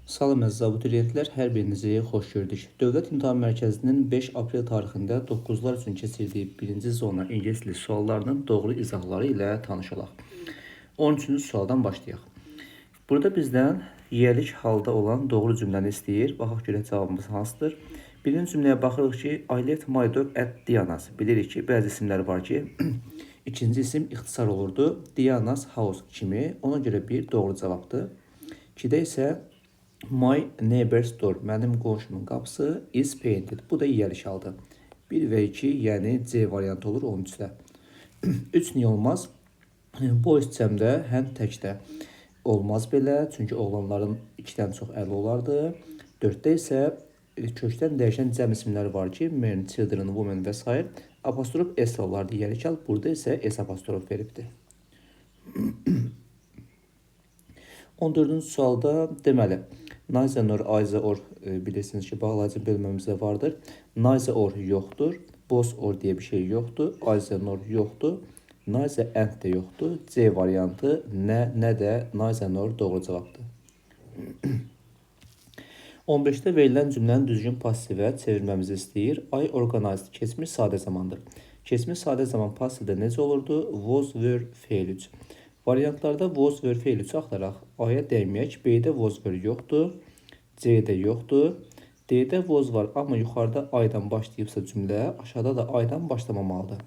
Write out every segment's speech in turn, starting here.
Salam əziz abituriyentlər, hər birinizi xoş gördük. Dövlət İmtahan Mərkəzinin 5 aprel tarixində 9-lar üçün keçirdiyi birinci zona ingilis dili suallarının doğru izahları ilə tanış olaq. 13-cü sualdan başlayaq. Burada bizdən yiyəlik halda olan doğru cümləni istəyir. Baxaq görək cavabımız hansıdır. Birinci cümləyə baxırıq ki, I left my dog at Diana's. Bilirik ki, bəzi isimlər var ki, ikinci isim ixtisar olurdu. Diana's house kimi. Ona görə bir doğru cavabdır. 2-də isə my neighbor's door, mənim qonşumun qapısı is painted. Bu da yiyəlik haldır. 1 və 2, yəni C variantı olur 13-də. 3 niyə olmaz? Bu iscəmdə həm təkdə olmaz belə, çünki oğlanların 2-dən çox əli olardı. 4-də isə kökdən dəyişən cəm isimləri var ki, men, children, women və s. Apostrof S olardı yiyəlik hal, burada isə S apostrof veribdir. 14-cü sualda deməli, neither nor, either or bilirsiniz ki, bağlayıcı bölməmizdə vardır. Neither or yoxdur, both or deyə bir şey yoxdur, either nor yoxdur, neither and də yoxdur. C variantı nə də neither nor doğru cavabdır. 15-də verilən cümlənin düzgün passivə çevirməmizi istəyir. I organized keçmiş sadə zamandır. Keçmiş sadə zaman passivdə necə olurdu? Was, were, fail 3. Variantlarda was, were, fail 3 axtaraq. A-ya dəyməyək. B-də was, were yoxdur. C-də yoxdur. D-də was var, amma yuxarıda I-dan başlayıbsa cümlə, aşağıda da I-dan başlamamalıdır.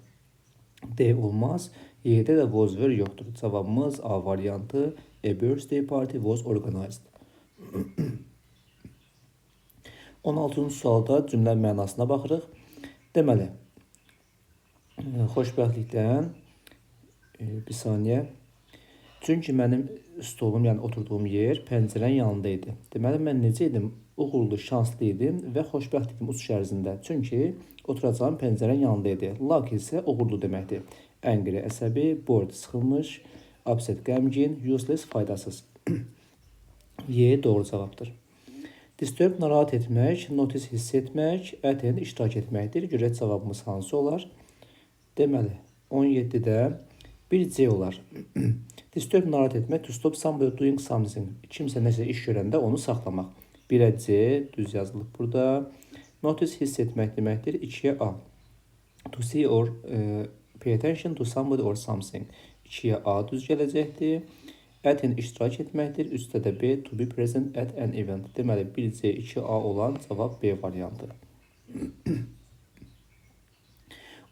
D olmaz. Y-də də was, were yoxdur. Cavabımız A variantı. A birthday party was organized. 16-cı sualda cümlə mənasına baxırıq. Deməli, xoşbəxtlikdən bir saniyə. Çünki mənim stolum, yəni oturduğum yer pəncərənin yanında idi. Deməli, mən necə idim? Uğurlu, şanslı idim və xoşbəxt idim uçuş ərzində. Çünki oturacağım pəncərənin yanında idi. Lucky isə uğurlu deməkdir. Angry, əsəbi, bored, sıxılmış, upset, qəmgin, useless, faydasız. Y doğru cavabdır. Disturb narahat etmək, notice hiss etmək, attend iştirak etməkdir. Görək cavabımız hansı olar? Deməli, 17-də 1C olar. Disturb narahat etmək, to stop somebody doing something. Kimsə nəsə iş görəndə onu saxlamaq. 1-ə C, düz yazılıb burada. Notice hiss etmək deməkdir. 2-yə A. To see or pay attention to somebody or something. 2-yə A düz gələcəkdir. Attend iştirak etməkdir. Üstdə də B, to be present at an event. Deməli, 1C, 2A olan cavab B variantı.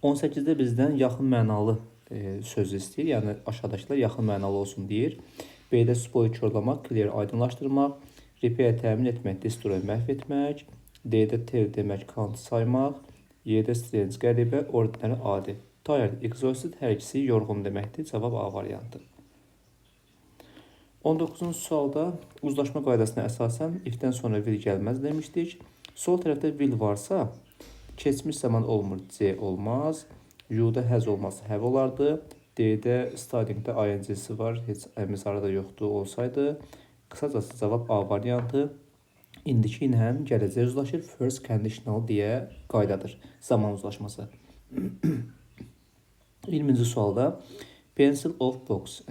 18-də bizdən yaxın mənalı söz istəyir. Yəni, aşağıdakılar yaxın mənalı olsun deyir. B-də spoil korlamaq, clear aydınlaşdırmaq, repair təmin etmək, destroy məhv etmək, D-də tell demək, count saymaq, Y-də strange qəribə, ordinary adi. Tired, exhausted, hər ikisi yorğun deməkdir. Cavab A variantı. 19-cu sualda uzlaşma qaydasına əsasən if-dən sonra will gəlməz demişdik. Sol tərəfdə will varsa, keçmiş zaman olmur, C olmaz. U-da has olmazsa have olardı. D-də startingdə ing-si var, heç əmizarı da yoxdur olsaydı. Qısacası cavab A variantı. İndiki ilə gələcək uzlaşır, first conditional deyə qaydadır, zaman uzlaşması. 20-ci sualda pencil of box,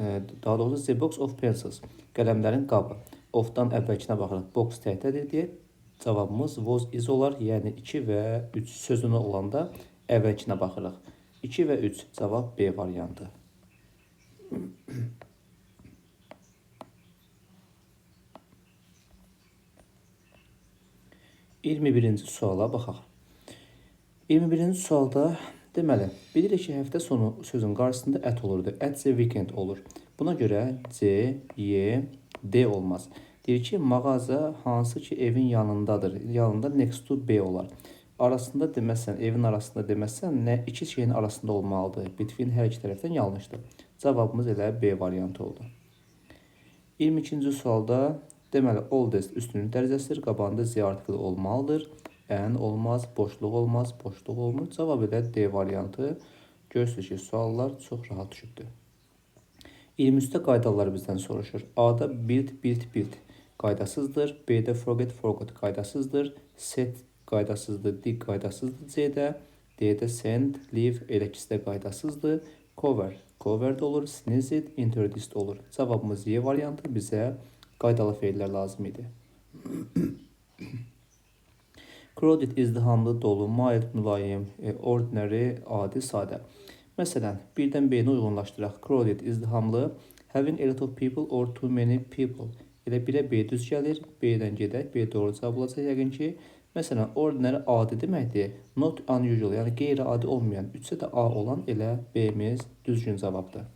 daha doğrusu the box of pencils, qələmlərin qabı. Of-dan əvvəlkinə baxırıq, box təhdədir deyə cavabımız was is olar, yəni 2 və 3 sözünə olanda əvvəlkinə baxırıq. 2 və 3 cavab B variantı. 21-ci suala baxaq. 21-ci sualda deməli, bilirik ki, həftə sonu sözün qarşısında at olurdu. At the weekend olur. Buna görə C, Y, D olmaz. Deyir ki, mağaza hansı ki evin yanındadır. Yanında next to B olar. Arasında deməsən, evin arasında deməsən, nə iki şeyin arasında olmalıdır. Between hər iki tərəfdən yanlışdır. Cavabımız elə B variantı oldu. 22-ci sualda deməli, oldest üstünlük dərəcəsidir. Qabağında Z artiklı olmalıdır. N olmaz, boşluq olmaz, boşluq olmur. Cavab elə D variantı. Görürsünüz ki, suallar çox rahat düşübdür. 23-də qaydaları bizdən soruşur. A-da build qaydasızdır. B-də forget qaydasızdır. Set qaydasızdır. Dig qaydasızdır C-də. D-də send, leave, elə ikisi də qaydasızdır. Cover da olur. Sneeze it, introduced olur. Cavabımız Y variantı. Bizə qaydalı feillər lazım idi. Crowded izdihamlı, dolu, mild, mülayim, ordinary, adi, sadə. Məsələn, birdən B-ni uyğunlaşdıraq. Crowded izdihamlı, having a lot of people or too many people. Elə birə B düz gəlir. B-dən gedək. B doğru cavab olacaq yəqin ki. Məsələn, ordinary adi deməkdir. Not unusual, yəni qeyri-adi olmayan, 3-də də A olan elə B-miz düzgün cavabdır.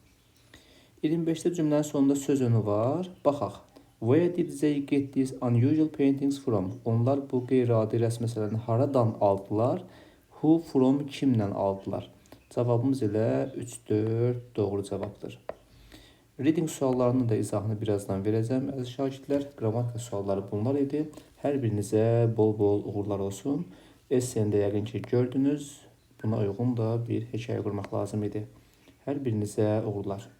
25-də cümlənin sonunda söz önü var. Baxaq. Where did they get these unusual paintings from? Onlar bu qeyri-adi rəsm əsərlərini haradan aldılar? Who from kimlə aldılar? Cavabımız elə 3-4 doğru cavabdır. Reading suallarının da izahını birazdan verəcəm. Əziz şagirdlər, qrammatika sualları bunlar idi. Hər birinizə bol-bol uğurlar olsun. Esseni-də yəqin ki gördünüz. Buna uyğun da bir hekayə qurmaq lazım idi. Hər birinizə uğurlar.